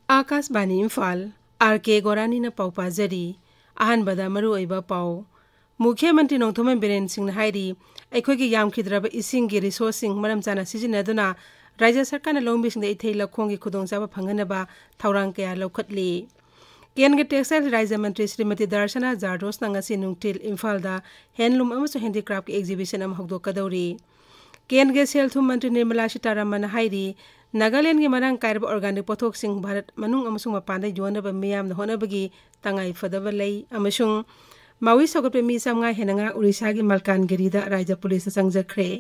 Akashvani Imphal R K. गोरानी पाउ पाजरी अहनबदा मरुओइबा पाउ मुख्यमंत्री नोंथोमन बिरेन सिंह हाइरी अखोगी यामखिद्रब इसिंगी रिसोर्सिंग मरम चाना सिजिनदुना राज्य सरकार लौमिसिंग इथै लखोंगी खुदोंचाबा फंगनबा थौरांग कया लौखटली केंद्र टेक्सटाइल राज्य मंत्री श्रीमती दर्शना जारदोस नंगसी नुंगटिल इम्फालदा हैंडलूम अमसो हैंडीक्राफ्ट की एग्जीबिशन अम हौदोकदौरी केंद्र सेलथुम मंत्री निर्मला सीतारमण हाइरी नागालैंड की मरंग कायरब ऑर्गेनिक पोथोक्सिंग भारत मनुंग अमसुंग मपानदा योनबा मियामना होनबगी तंगाई फदबा लई अमसुंग मावी सौगतपे मी समगा हेनंगा उड़ीसा की मलकानगिरीदा राज्य पुलिस संजखरे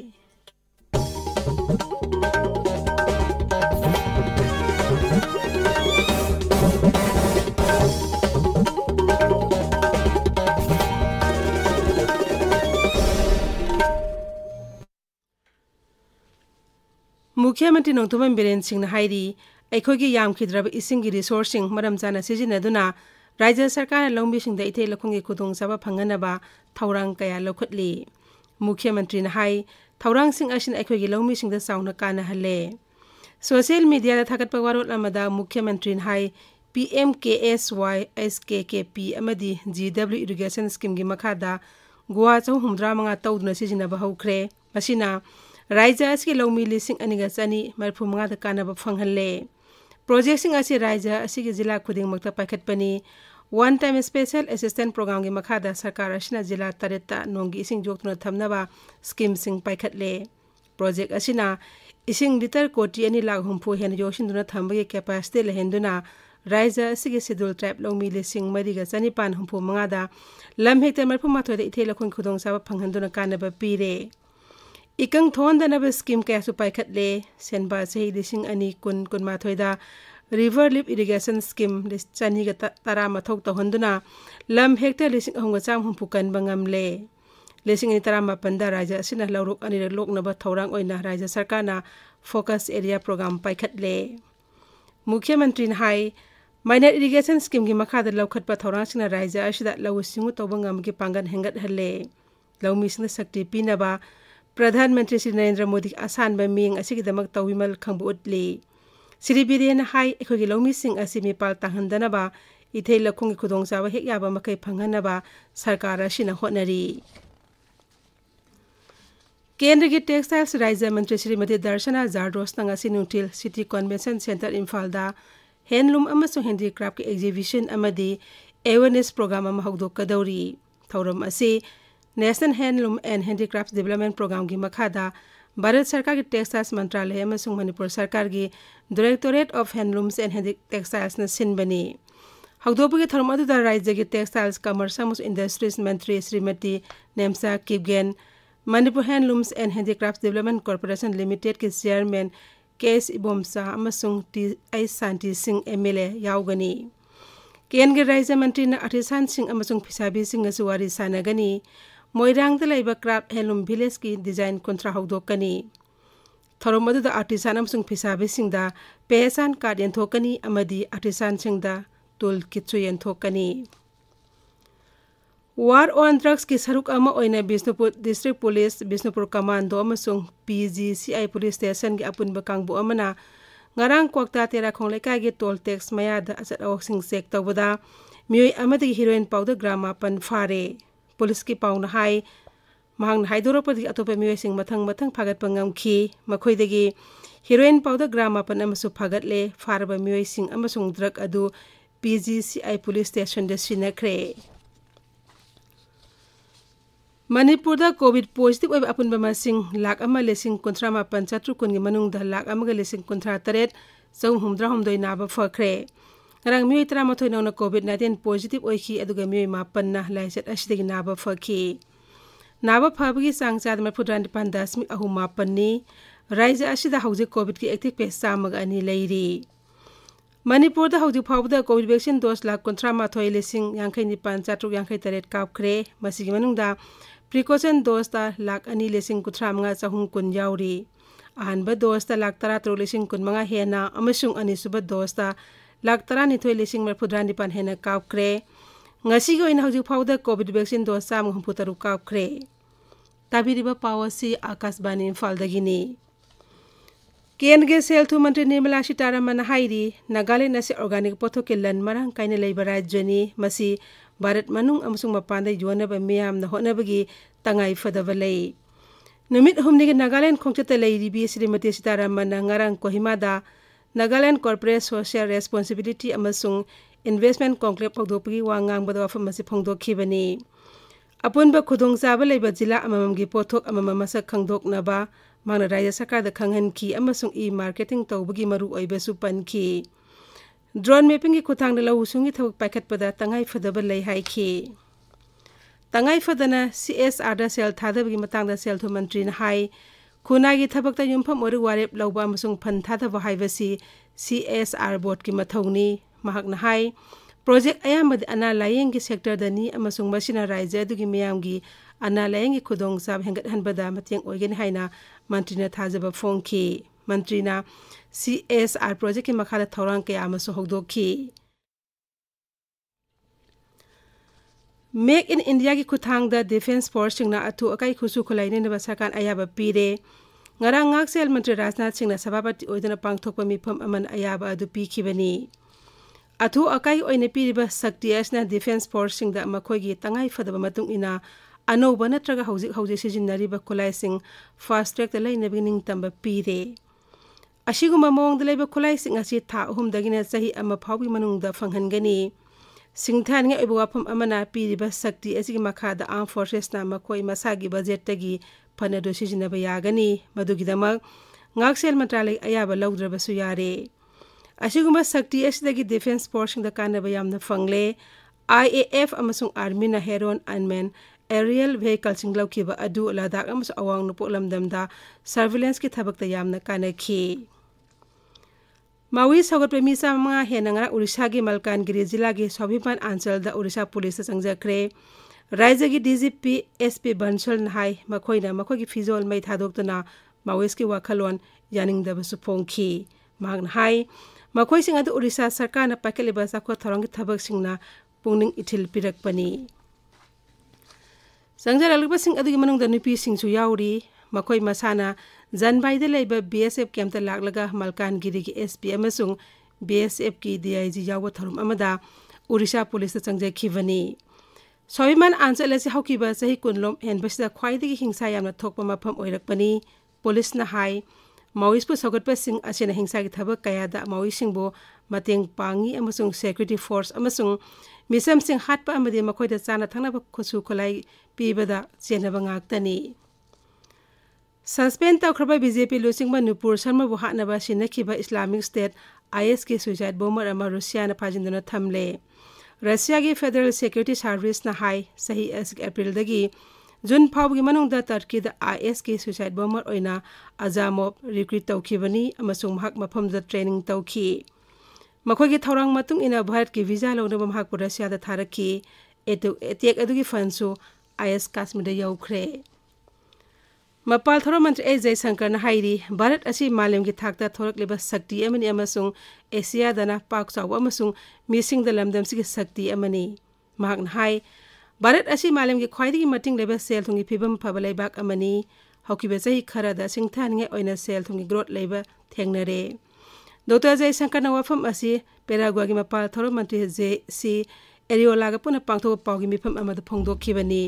मुख्यमंत्री नोंथोमन बिरेन सिंह हाइरी अखोगी यामखिद्रब इसिंगी रिसोर्सिंग मरम चाना सिजिनदुना राज्य सरकार लौमिसिंग इथै लखोंगी खुदोंचाबा फंगनबा थौरांग कया लौखटली मुख्यमंत्री हाई थौरांगसिंग असिन अखोगी लौमिसिंग चाउना कानहले सोशल मीडिया थागतपा वारोल अमदा मुख्यमंत्री हाई PMKSY SKKP अमदी GW इरिगेशन स्कीम की मखादा गुवा 435 तौदुना सिजिनबा हौख्रे मसिना राज्य असकी लौमी लिसिंग अनिगा चनी मरफु मंगा कानबा फंगहले प्रोजेक्ट असी राज्य असकी जिला खुदिंगमक्ता पाइखटपनी one time special assistant program की मखादा सरकार असिना जिला तरेता नोंगी इसिंग जोक्तुना थमनबा स्कीम सिंग पाइखटले प्रोजेक्ट असिना इसिंग लिटर कोटी 2 लाख हुंफु हेन योशिंदुना थमबगी कैपेसिटी लहेंदुना राज्य असकी शेड्यूल ट्राइब लौमी लिसिंग मरिगा चनीपान हुंफु मंगादा लम हेक्टर मरफु माथोदा इथे लखों खुदोंचाबा फंगहंदुना कानबा पीरे इकंग थोंदनब स्कीम कयासु पाइखटले सेनबा सही लिसिंग अनि कुन कुनमाथोइदा रिवर लिप इरिगेशन स्कीम चनीगा तरा मथौ तहंदुना लम हेक्टर लिसिंग अहंगा चाम हुंपु कनबा ngamle लिसिंग अनि तरा मापनदा राज्य असिना लौरुक अनि लोकनबा थौरांग ओइना राज्य सरकारना फोकस एरिया प्रोग्राम पाइखटले मुख्यमंत्री हाई माइनर इरिगेशन स्कीम की मखादा लौखटपा थौरांगसिना राज्य असिदा लौ सिंगु तौबा ngamgi पांगन हेंगत हले लौमिसिंग शक्ति पिनबा प्रधानमंत्री श्री नरेंद्र मोदी आसान मिंग असिगिदमक तौविमल खंबु उतली श्री बिरेन हाई अखोगी लौमी सिंह असि मिपाल ताहंदनबा इथै लखोंगी खुदोंचाबा हेक याबा मकै फंगनबा सरकार असिना होनरी केंद्र की टेक्सटाइल्स राज्य मंत्री श्रीमती दर्शना जारदोस नंगसी नुंगटिल सिटी कन्वेंशन सेंटर इम्फालदा हैंडलूम अमसो हैंडीक्राफ्ट की एग्जीबिशन अमदी अवेयरनेस प्रोग्राम अम हौदोकदौरी थौरम असि national handloom and handicraft development program की मखादा भारत सरकार की टेक्सटाइल्स मंत्रालय अमसुंग मणिपुर सरकार की directorate of handlooms and handy textiles न सिनबनी हौदोपगी थरम अदुदा राज्य की टेक्सटाइल्स कमर्स अमस इंडस्ट्रीज मंत्री Shrimati Nemcha Kipgen Manipur handlooms and handicraft development corporation limited के चेयरमैन केएस इबोमसा अमसुंग टी शांति सिंह MLA यावगनी केंद्र राज्य मंत्री न आर्टिसान सिंह अमसुंग फिसाबी सिंह सुवारी सानगनी मोइरांगदा लैबा क्राफ्ट हैंडलूम विलेज की डिजाइन कुंत्रा हौदोकनी थौरम अदुदा आर्टिसान अमसुंग फिसाबी सिंहदा पेहचान कार्ड यंथोकनी अमदी आर्टिसान सिंहदा टूल किट्सु यंथोकनी वार ऑन ड्रग्स की सरुक अमा ओइना Bishnupur district police Bishnupur commando अमसुंग PGCI police station की अपुनबा कांगबु अमना ngarang kwakta tera khongleka ge toll tax mayada achat awsing check tawda mioi amadi heroin powder grama pan fare police ki pawna hai mahang haidoro padi atopa mioi sing mathang phagat pangam khi makhoi degi heroin powder grama pan amasu phagat le farba mioi sing amasung drug adu PGCI police station de sinakre Manipur covid positive अपुनब मसिंग लाख अमा लिसिंग 53 कुन मनुंग लाख अमगा लिसिंग 53 463 नाबा फखरे रंग मियोय 13 नौना Covid 19 positive ओइखी अदुगा मियोय 5 ना lysate असिदगी नाबा फखी नाबा फबगी चांग चाद 94.3 नि राज्य असिदा हौजे कोविड की एक्टिव केस चामगा अनि लैरी मणिपुर हौजे फावदा कोविड वैक्सीन डोज लाख 53 लिसिंग 59,483 कापखरे मसिगी मनुंगदा प्रिकॉशन डोज लाख 2,93,410 यावरी अहनब डोज लाख 13,35,15 हेना अमसुंग अनिसुब डोज 1,92,42 हेन काउख्रे ngasigo ina hojik phawda covid vaccine dose 163 kaukre tabiriba pawasi akasbani imphaldagini केंद्र सेल थु मंत्री निर्मला सीतारमण हाइरी नागालैंड असे ऑर्गेनिक पोथोक के लन मरंग काइने लेबर राज्यनी मसी भारत मनुंग अमसुंग मपान दे योनब मियाम न होनबगी तंगाई फदब लै नुमित हुमनी के नागालैंड खोंगचते लैरिबी श्रीमती सीतारमण ngarang कोहिमादा नागालैंड कॉर्पोरेट सोशल रेस्पॉन्सिबिलिटी अमसुंग इन्वेस्टमेंट कॉन्क्लेव पौदोपगी वांगांग बद वाफम मसी फोंगदोखिबनी अपुनब खुदोंगचाब लैब जिला अममगी पोथोक अमम मसक खंगदोकनबा मांगना राज्य सरकार the खंगहनखी अमसुंग E marketing तौबगी Maru ओइबसु पनखी drone mapping की खुथांग लौसुंगी थबक पाइखतपदा तंगाई फदब लै हाइखी तंगाई फदना CSR द सेल थादबगी मतांगदा सेल थु मंत्री न हाई खुनागी थबकता युमफम ओरु वारेप लौबा अमसुंग फन थादब हाइबसी CSR बोर्ड की मथौनी महकना हाई प्रोजेक्ट अयामद अना लायेंगी सेक्टर दनी अमसुंग मसिना राज्य दुगी मियामगी अना लायेंगी खुदोंग साब हेंगत हनबदा मतेंग ओइगन हाइना मंत्रीना थाजब फोंखी मंत्रीना CSR प्रोजेक्ट के मखादा थौरांग के आमसु होगदोखी मेक इन इंडिया की खुथांग द डिफेंस फोर्स सिंगना अथु अकाई खुसु खुलाइने नब सरकार अयाब पीरे ngarang ngaksel मंत्री राजनाथ सिंह सभापति ओइदना पांगथोकप मिफम अमन अयाब अदु पीखिबनी अथु अकाई ओइने पीरिबा शक्ति असना डिफेंस फोर्स सिंग द मखोगी तंगाई फदब मतुंग इना अनौब नत्रगा हौजिक सिजिन्नरिबा खुलाइसिंग फास्ट ट्रैक लैनबी निंगतंब पीरे अशिगुम मौंग लैब खुलाइसिंग असि था अहुमदगिना सही अमा फाउबी मनुंग द फंगहनगनी सिंगथानगे ओइब वाफम अमना पीरिबा शक्ति असिगी मखादा आर्म फोर्सेस ना मखोई मसागी बजेट तगी फनदो सिजिन्नबा यागनी मदुगिदमक ngaksel मंत्रालय अयाब लौद्रबसु यारे अशिगुम शक्ति असिदगी डिफेंस फोर्स सिंग द कानबा यामना फंगले IAF अमसुंग आर्मी ना हेरोन अनमेन एरियल व्हीकल सिंग लौखिबा अदु लदाख अमसु अवांग नुपो लमदमदा सर्विलेंस की थबकता यामना कानखी मावी सगत मिसा मा हेनंगरा उड़ीसा की मलकानगिरी जिला के स्वाभिमान अंचल द उड़ीसा पुलिस संजखरे राज्य की DGP SP बंसल नहाई मखोइना मखोगी फिजोल मै थादोक्तना मावेस की वाखलोन यानिंगदबसु फोंखी मांग हाई मखोइसिंग अदु उड़ीसा सरकार न पाकेलेबा साखो थरंग थबक सिंगना पुंगनिंग इथिल पिरकपनी संजर अलगबसिंग अदुगी मनुंग द नुपी सिंगसु याउरी मखोइ मसाना जनबाइद लैब BSF कैम्प लागलगा मलकानगिरी की SP अमसुंग BSF की DIG याव थरुम अमदा उड़ीसा पुलिस संजखिबनी स्वाभिमान आंचल असे हौकिबा सही कुनलोम हेनबसिदा ख्वाइदगी हिंसा यामना थोकपा मफम ओइरकपनी पुलिस न हाई माउइसपु सगतपा सिंग असेना हिंसा की थबक कयादा माउइसिंगबो मतेंग पांगी अमसुंग सिक्युरिटी फोर्स अमसुंग मिसम सिंग हाटपा अमदि मखोइदा चाना थंगनाबा खुसु खुलाई पीबदा चेनबा ngaktani सस्पेंड तौखरबा BJP लुसिंगबा नुपुर शर्मा बु हाटनबा सिनखिबा इस्लामिक स्टेट IS के सुसाइड बोमर अमा रशिया न फाजिंदना थमले रशिया की फेडरल सिक्योरिटी सर्विस न हाई सही अप्रैल दगी जून फाउगी मनुंग द टर्की द IS के सुसाइड बोमर ओइना अजामोब रिक्रूट तौखिबनी अमसुंग महक मफम द ट्रेनिंग तौखी मखोगी थौरांग मतुंग इना भारत की वीजा लौनबा महक रशिया द थारकी एटेक अदुगी फंसु IS काश्मीर द यौखरे मपाल थोर मंत्री A जयशंकर न हाइरी भारत असी मालेम की थाकता थोरकलेबा शक्ति अमनी अमसुंग एशिया दना पाक चाव अमसुंग मिसिंग द लमदम सिगी शक्ति अमनी महक हाई भारत असी मालेम की ख्वाइदगी मटिंग लेबा सेल थुंगी फिबम फबलैबाक अमनी हौकिबे सही खरदा सिंगथानिगे ओइना सेल थुंगी ग्रोथ लेबा थेंगनरे डॉक्टर जयशंकर न वफम असी पेरागुआ की मपाल थोर मंत्री JC एरियोलागा पुना पांगथो पाउगी मिफम अमद फोंगदोखिबनी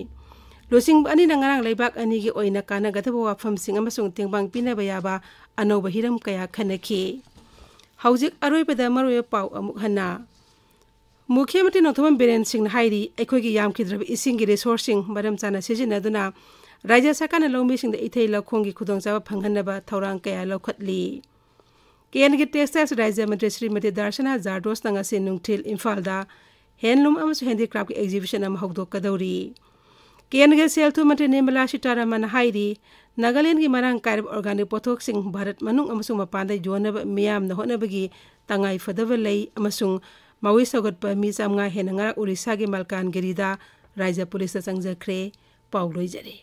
लोसिंग अनि नंगारांग लेबाक अनि की ओइना कानागदब वाफम सिंग अमसुंग तेंगबांग पिनबा याबा अनौब हिरम कया खनखी हौजिक अरोइबदा मरोय पाउ अमुक हन्ना मुख्यमंत्री नोथोम बिरेन सिंह हाइरी अखोगी यामखिद्रब इसिंग की रिसोर्सिंग मरम चाना सिजिनदुना राज्य सरकार लौमीसिंग इथै लखोंगी खुदोंचाबा फंगहनबा थौरांग कया लौखतली केंद्र की टेक्सटाइल्स राज्य मंत्री श्रीमती दर्शना जारदोस नंगासे नुंगथिल इम्फालदा हैंडलूम अमसु हैंडीक्राफ्ट की एग्जीबिशन अम हौदोकदौरी केंद्र सेल थु मंत्री निर्मला सीतारमण हाइरी नागालैंड की मरांग कायरब ऑर्गेनिक पोथोक्सिंग भारत मनुंग अमसुंग मपानदा योनब मियाम न होनबगी तंगाई फदब लै अमसुंग मावी सगतप मी चामगा हेनंगा उड़ीसा की मलकानगिरीदा राज्य पुलिस संजखरे पाउ लोइजरे।